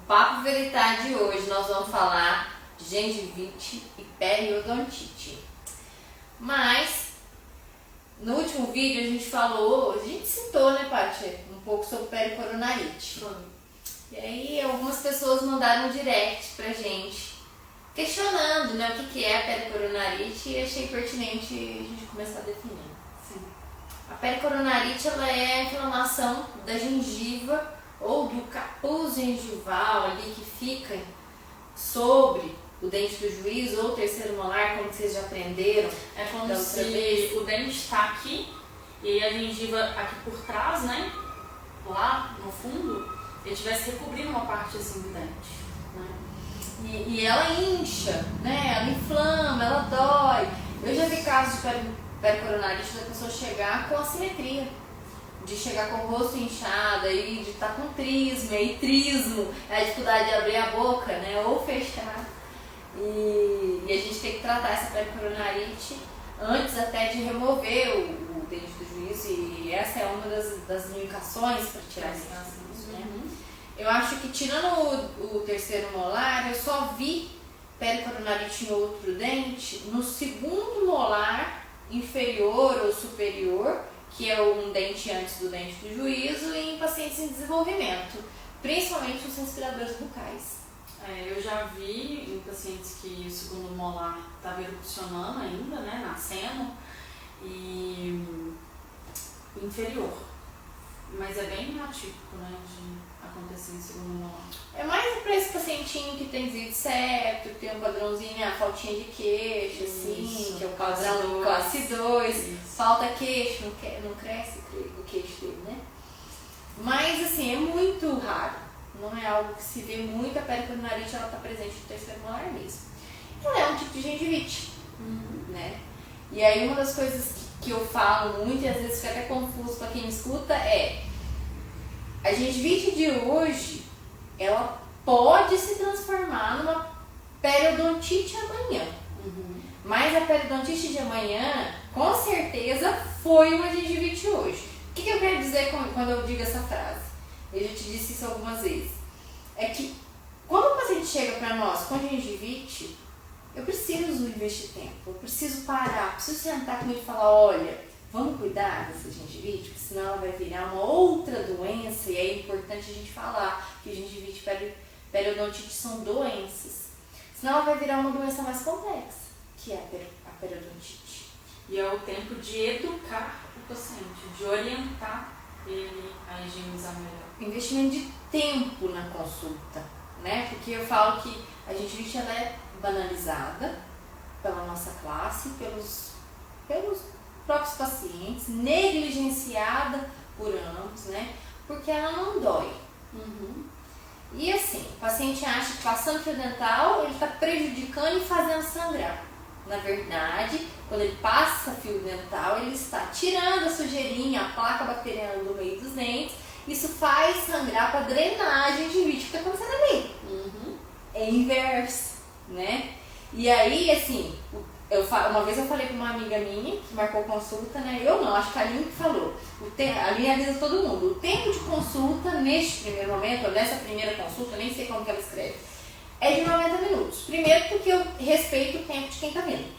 Papo Veritá de hoje nós vamos falar de gengivite e periodontite. Mas no último vídeo a gente citou, né, Paty, um pouco sobre pericoronarite. E aí algumas pessoas mandaram um direct pra gente questionando, né, o que é a pericoronarite, e achei pertinente a gente começar definindo. Sim. A pericoronarite ela é a inflamação da gengiva ou do capuz gengival ali que fica sobre o dente do juízo ou o terceiro molar, como vocês já aprenderam. É como se o dente está aqui e a gengiva aqui por trás, né? Lá no fundo, ele estivesse recobrindo uma parte assim do dente. Né? E ela incha, né? Ela inflama, ela dói. Eu já vi casos de pericoronarite da pessoa chegar com assimetria. De chegar com o rosto inchado, aí de estar com trismo, e aí trismo é a dificuldade de abrir a boca, né, ou fechar. E a gente tem que tratar essa pericoronarite antes até de remover o dente do juízo, e essa é uma das indicações para tirar esse caso, né? Eu acho que tirando o terceiro molar, eu só vi pericoronarite em outro dente no segundo molar inferior ou superior, que é um dente antes do dente do juízo, e em pacientes em desenvolvimento, principalmente os respiradores bucais. Eu já vi em pacientes que o segundo molar estava erupcionando ainda, né, nascendo, e inferior. Mas é bem atípico, né, de acontecer em segundo molar. É mais para esse pacientinho que tem desvio de septo, que tem um padrãozinho, a faltinha de queixo, assim, que é o padrão classe 2, falta queixo, não cresce o queixo dele, né? Mas, assim, é muito raro, não é algo que se vê muito. A pericoronarite, ela está presente no terceiro molar mesmo. Ela é um tipo de gengivite, né? E aí uma das coisas que eu falo muito, e às vezes fica até confuso para quem me escuta, é a gengivite de hoje, ela pode se transformar numa periodontite amanhã. Mas a periodontite de amanhã, com certeza, foi uma gengivite hoje. O que eu quero dizer quando eu digo essa frase? Eu já te disse isso algumas vezes. É que quando o paciente chega para nós com gengivite, eu preciso investir tempo, eu preciso parar, preciso sentar com ele e falar, olha, vamos cuidar dessa gengivite, porque senão ela vai virar uma outra doença, e é importante a gente falar que gengivite e periodontite são doenças. Senão ela vai virar uma doença mais complexa, que é a periodontite. E é o tempo de educar o paciente, de orientar ele a higienizar melhor. Investimento de tempo na consulta, né? Porque eu falo que a gengivite ela é banalizada pela nossa classe, pelos próprios pacientes, negligenciada por ambos, né? Porque ela não dói. E assim, o paciente acha que passando fio dental ele está prejudicando e fazendo sangrar. Na verdade, quando ele passa fio dental, ele está tirando a sujeirinha, a placa bacteriana do meio dos dentes. Isso faz sangrar para drenar a gengivite que está acontecendo ali. É inverso, né? E aí, assim, uma vez eu falei com uma amiga minha que marcou consulta, né? Eu não, acho que a Aline que falou. A Aline avisa todo mundo. O tempo de consulta neste primeiro momento, ou nessa primeira consulta, nem sei como que ela escreve, é de 90 minutos. Primeiro porque eu respeito o tempo de quem tá vendo.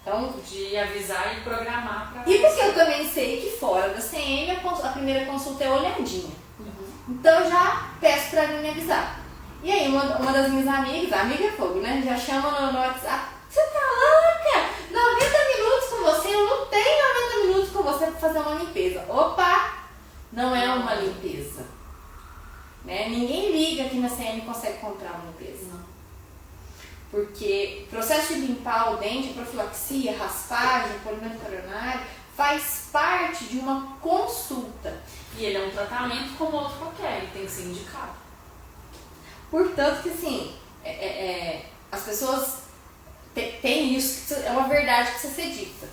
Então, de avisar e programar para. E porque eu também sei que fora da CM a primeira consulta é olhadinha. Então eu já peço pra Aline avisar. E aí uma das minhas amigas, a amiga é fogo, né? Já chama no WhatsApp. Você tá louca? 90 minutos com você? Eu não tenho 90 minutos com você para fazer uma limpeza. Opa! Não é uma limpeza. Né? Ninguém liga que na CM consegue comprar uma limpeza. Porque o processo de limpar o dente, profilaxia, raspagem, polimento coronário, faz parte de uma consulta. E ele é um tratamento como outro qualquer, ele tem que ser indicado. Portanto que assim, as pessoas têm isso, é uma verdade que precisa ser dita.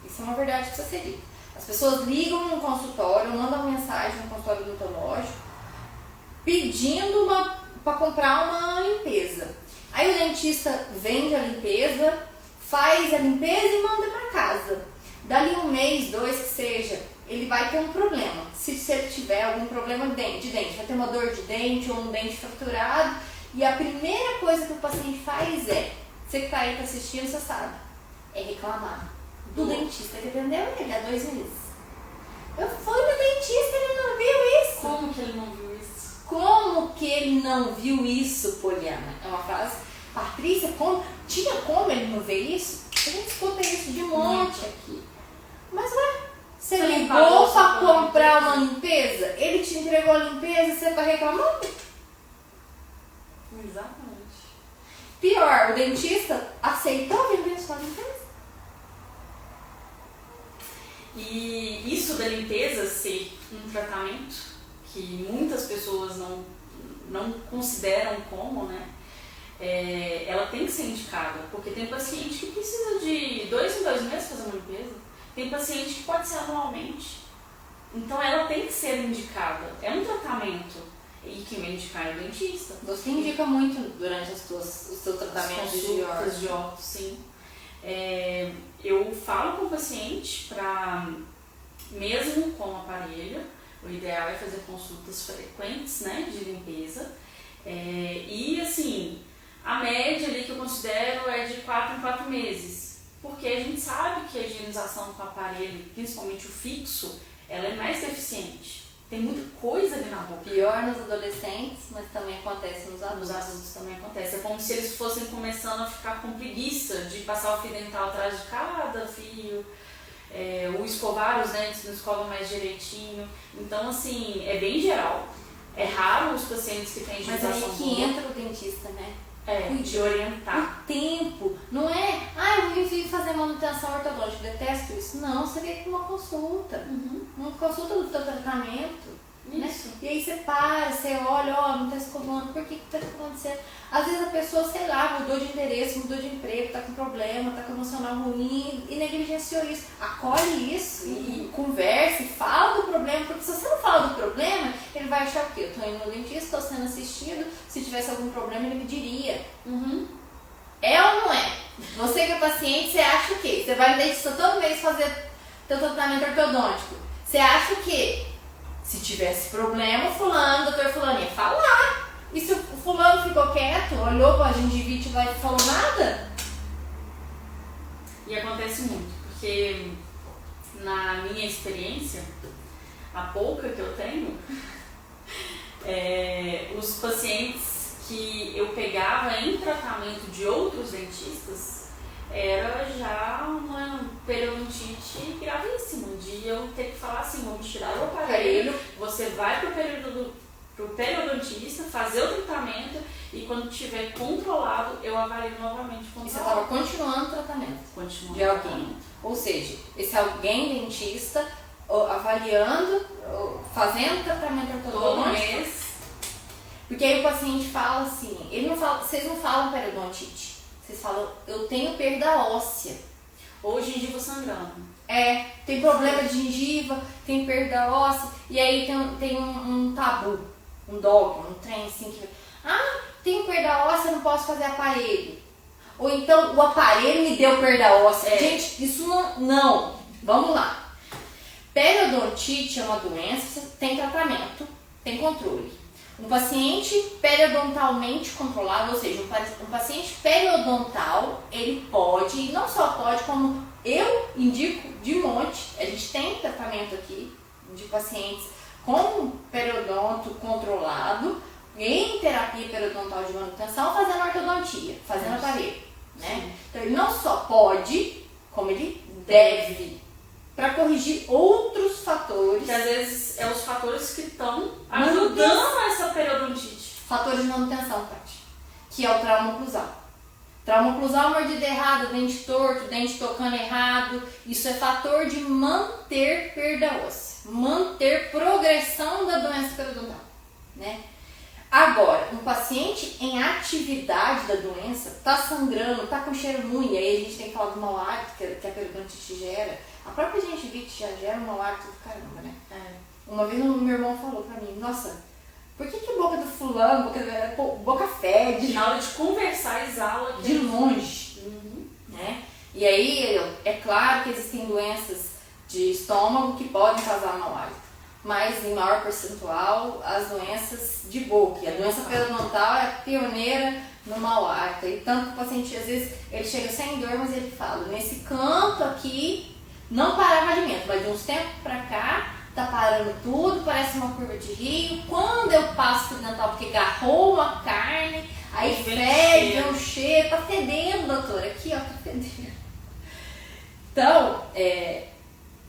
Isso é uma verdade que precisa ser dita. As pessoas ligam no consultório, mandam mensagem no consultório odontológico pedindo para comprar uma limpeza. Aí o dentista vende a limpeza, faz a limpeza e manda para casa. Dali um mês, 2 que seja, ele vai ter um problema. Se ele tiver algum problema de dente, vai ter uma dor de dente ou um dente fraturado, e a primeira coisa que o paciente faz você que tá aí tá assistindo, você sabe, é reclamar do dentista que atendeu ele há 2 meses. Eu fui no dentista e ele não viu isso. Como que ele não viu isso? Como que ele não viu isso, Poliana? É uma frase. Patrícia, tinha como ele não ver isso? A gente escuta isso de monte aqui. Mas você ligou para comprar uma limpeza? Ele te entregou a limpeza e você tá reclamando? Exatamente. Pior, o dentista aceitou vender sua limpeza? E isso da limpeza ser um tratamento que muitas pessoas não consideram como, né? Ela tem que ser indicada, porque tem paciente que precisa de 2 em 2 meses fazer uma limpeza, tem paciente que pode ser anualmente, então ela tem que ser indicada, é um tratamento, e quem vai indicar é o dentista. Você indica muito durante os seus tratamentos de orto, sim. Eu falo com o paciente para, mesmo com o aparelho, o ideal é fazer consultas frequentes, né, de limpeza, e assim, a média ali que eu considero é de 4 em 4 meses, porque a gente sabe que a higienização com o aparelho, principalmente o fixo, ela é mais deficiente. Tem muita coisa ali na boca. Pior nos adolescentes, mas também acontece nos adultos. Nos adultos também acontece. É como se eles fossem começando a ficar com preguiça de passar o fio dental atrás de cada fio, ou escovar os dentes, não escova mais direitinho. Então, assim, é bem geral. É raro os pacientes que têm higienização. Mas aí que entra o dentista, né? De orientar. O tempo. Não é, eu vim fazer manutenção ortodôntica, detesto isso. Não, você vem com uma consulta. Uma consulta do seu tratamento. Né? E aí você para, você olha, não tá escovando, por que tá acontecendo? Às vezes a pessoa, sei lá, mudou de endereço, mudou de emprego, tá com problema, tá com emocional ruim e negligenciou isso. Acolhe isso e converse, fala do problema, porque se você não fala do problema, ele vai achar o quê? Eu tô indo no dentista, tô sendo assistido, se tivesse algum problema ele me diria. É ou não é? Você que é paciente, você acha o quê? Você vai no dentista todo mês fazer teu tratamento ortodôntico. Você acha o quê? Se tivesse problema, doutor fulano ia falar. E se o fulano ficou quieto, olhou para a gengivite e não falou nada? E acontece muito, porque na minha experiência, a pouca que eu tenho, os pacientes que eu pegava em tratamento de outros dentistas, era já uma periodontite gravíssima, de eu ter que falar assim, vamos tirar o aparelho, você vai pro periodontista, fazer o tratamento e quando estiver controlado, eu avalio novamente o controle. E você estava continuando o tratamento de alguém. Ou seja, esse alguém dentista avaliando, fazendo tratamento ortodôntico. Todo mês. Porque aí o paciente fala assim, vocês não falam periodontite. Vocês falam, eu tenho perda óssea. Ou gengiva sangrando. Tem problema de gengiva, tem perda óssea. E aí tem um tabu, um dogma, um trem assim que... tenho perda óssea, não posso fazer aparelho. Ou então, o aparelho me deu perda óssea. Gente, isso não. Vamos lá. Periodontite é uma doença, tem tratamento, tem controle. Um paciente periodontalmente controlado, ou seja, um paciente periodontal, ele pode, e não só pode, como eu indico de monte, a gente tem tratamento aqui de pacientes com periodonto controlado, em terapia periodontal de manutenção, fazendo ortodontia, fazendo aparelho, né? Então ele não só pode, como ele deve, para corrigir outros fatores. Que às vezes os fatores que estão ajudando essa periodontite. Fatores de manutenção, Tati, que é o trauma oclusal. Trauma oclusal, mordida errada, dente torto, dente tocando errado, isso é fator de manter perda óssea, manter progressão da doença periodontal, né? Agora, um paciente em atividade da doença, tá sangrando, tá com cheiro ruim, aí a gente tem que falar do mau hálito que a periodontite gera. A própria gengivite já gera um mau hálito do caramba, né? Uma vez meu irmão falou pra mim, nossa, por que a boca do fulano, boca fede? Na hora de conversar, exala. De longe, né? E aí, é claro que existem doenças de estômago que podem causar mau hálito, mas em maior percentual as doenças de boca. E a doença periodontal é a pioneira no mau hálito. E tanto que o paciente, às vezes, ele chega sem dor, mas ele fala, nesse canto aqui não parava alimento, mas de uns tempos pra cá tá parando tudo, parece uma curva de rio. Quando eu passo pro dental porque agarrou uma carne, aí fede, é um cheiro, tá fedendo, doutora, aqui ó, tá fedendo. Então,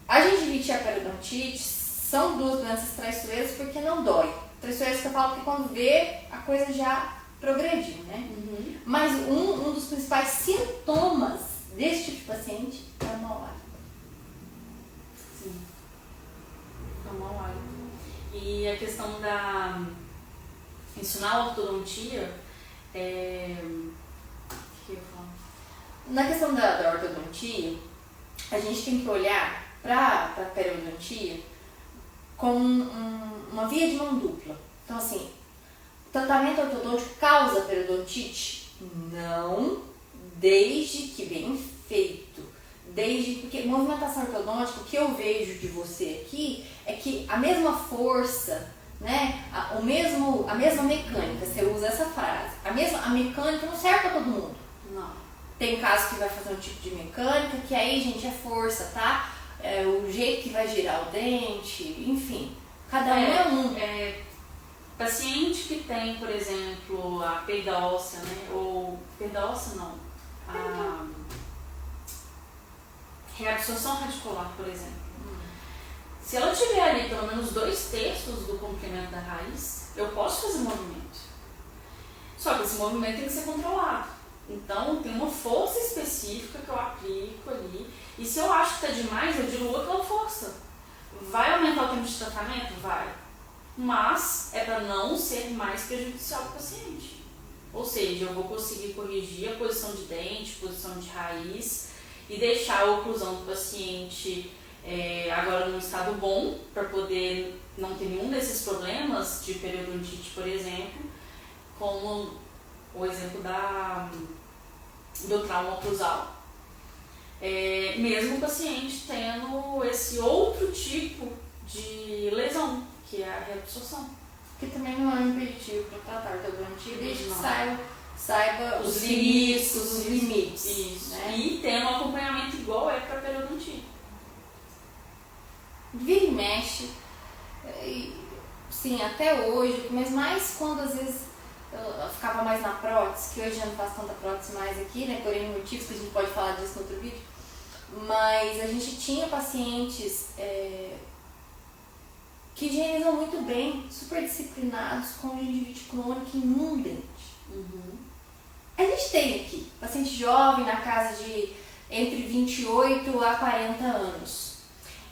a gengivite e a periodontite são duas doenças traiçoeiras porque não dói. Traiçoeiras que eu falo que quando vê, a coisa já progrediu, né? Uhum. Mas um dos principais sintomas desse tipo de paciente é o mau hálito. Sim, é o mau hálito. E a questão da... ensinar a ortodontia, o que eu falo? Na questão da ortodontia, a gente tem que olhar para a periodontia como uma via de mão dupla. Então, assim, o tratamento ortodôntico causa periodontite? Não, desde que bem feito. Porque movimentação ortodôntica, o que eu vejo de você aqui é que a mesma força, né, a mesma mecânica, você usa essa frase, a mecânica não serve para todo mundo. Não. Tem casos que vai fazer um tipo de mecânica, que aí, gente, é força, tá? É o jeito que vai girar o dente, enfim. Cada um é um. Paciente que tem, por exemplo, a perda óssea, né? Ou perda óssea não. A reabsorção radicular, por exemplo. Se ela tiver ali pelo menos 2/3 do comprimento da raiz, eu posso fazer movimento. Só que esse movimento tem que ser controlado. Então, tem uma força específica que eu aplico ali. E se eu acho que está demais, eu diluo aquela força. Vai aumentar o tempo de tratamento? Vai. Mas é para não ser mais prejudicial para o paciente. Ou seja, eu vou conseguir corrigir a posição de dente, posição de raiz e deixar a oclusão do paciente agora num estado bom, para poder não ter nenhum desses problemas de periodontite, por exemplo, como o exemplo do trauma oclusal. Mesmo o paciente tendo esse outro tipo de lesão, que é a reabsorção. Que também não é um impeditivo para tratar ortodontia, desde que saiba os limites. Isso. Né? E tendo um acompanhamento igual para a periodontia. Vira e mexe, sim, até hoje, mas mais quando às vezes eu ficava mais na prótese, que hoje já não faço tanta prótese mais aqui, né, por N motivos, que a gente pode falar disso no outro vídeo, mas a gente tinha pacientes que higienizam muito bem, super disciplinados, com gengivite crônica em um dente. Uhum. A gente tem aqui paciente jovem na casa de entre 28 a 40 anos.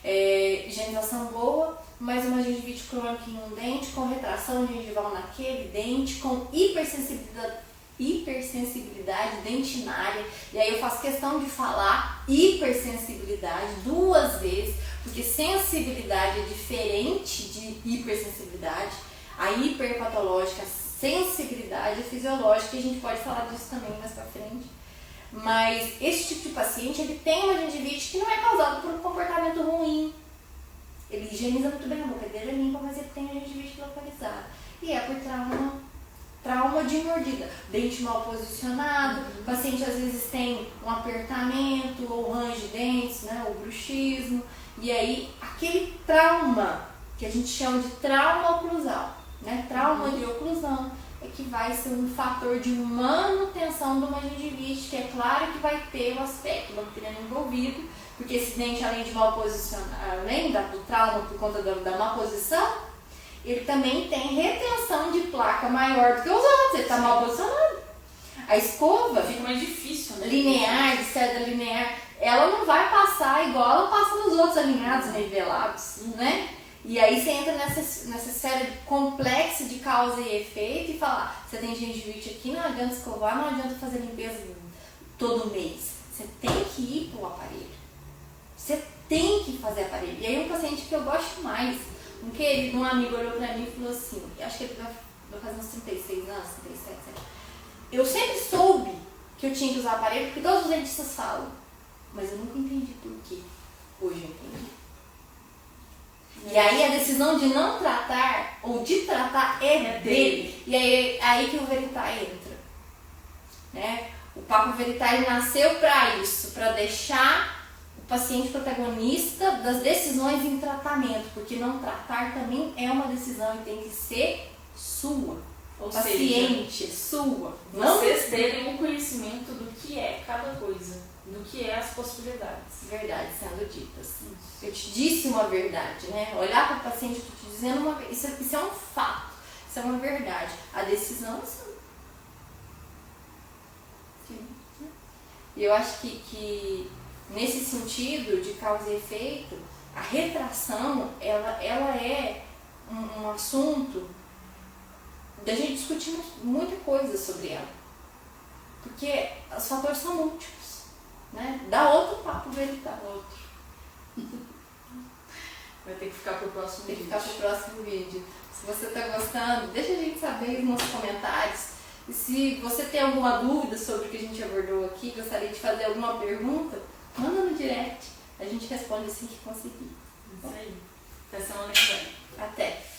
Higienização boa, mas uma gengivite crônica em um dente, com retração gengival naquele dente, com hipersensibilidade dentinária. E aí eu faço questão de falar hipersensibilidade 2 vezes, porque sensibilidade é diferente de hipersensibilidade. A hiperpatológica, a sensibilidade é fisiológica, e a gente pode falar disso também mais pra frente. Mas esse tipo de paciente, ele tem uma gengivite que não é causada por um comportamento ruim. Ele higieniza muito bem a boca dele, é limpa, mas ele tem a gengivite localizada. E é por trauma de mordida. Dente mal posicionado, o paciente às vezes tem um apertamento ou range de dentes, né, ou bruxismo. E aí, aquele trauma, que a gente chama de trauma oclusal, né, trauma de oclusão, é que vai ser um fator de manutenção de uma gengivite, que é claro que vai ter o aspecto bacteriano envolvido, porque esse dente, além de mal posicionar, além do trauma por conta da má posição, ele também tem retenção de placa maior do que os outros, ele está mal posicionado. A escova fica mais difícil, né? Linear, de seda linear, ela não vai passar igual ela passa nos outros alinhados, nivelados, né? E aí você entra nessa série complexa de causa e efeito e fala, você tem gengivite aqui, não adianta escovar, não adianta fazer limpeza todo mês. Você tem que ir pro aparelho. Você tem que fazer aparelho. E aí um paciente que eu gosto mais, um amigo olhou pra mim e falou assim, acho que ele vai fazer uns 36 anos, 37, eu sempre soube que eu tinha que usar aparelho, porque todos os dentistas falam, mas eu nunca entendi por quê. Hoje eu entendi. E aí a decisão de não tratar ou de tratar é dele. E aí que o Veritas entra. Né? O Papo Veritas nasceu para isso, para deixar o paciente protagonista das decisões em tratamento, porque não tratar também é uma decisão e tem que ser sua. Ou paciente, seja, sua. Vocês terem um conhecimento do que é cada coisa, do que é as possibilidades. Verdade sendo ditas. Eu te disse uma verdade, né? Olhar para o paciente, eu estou te dizendo uma verdade. Isso é um fato, isso é uma verdade. A decisão é sua. E eu acho que nesse sentido de causa e efeito, a retração, ela é um assunto da gente discutir muita coisa sobre ela. Porque os fatores são múltiplos. Né? Dá outro papo veritar. Outro. Vai ter que ficar pro próximo vídeo. Tem que ficar pro próximo vídeo. Se você está gostando, deixa a gente saber nos comentários. E se você tem alguma dúvida sobre o que a gente abordou aqui, gostaria de fazer alguma pergunta, manda no direct. A gente responde assim que conseguir. Isso aí. Até semana que vem. Até.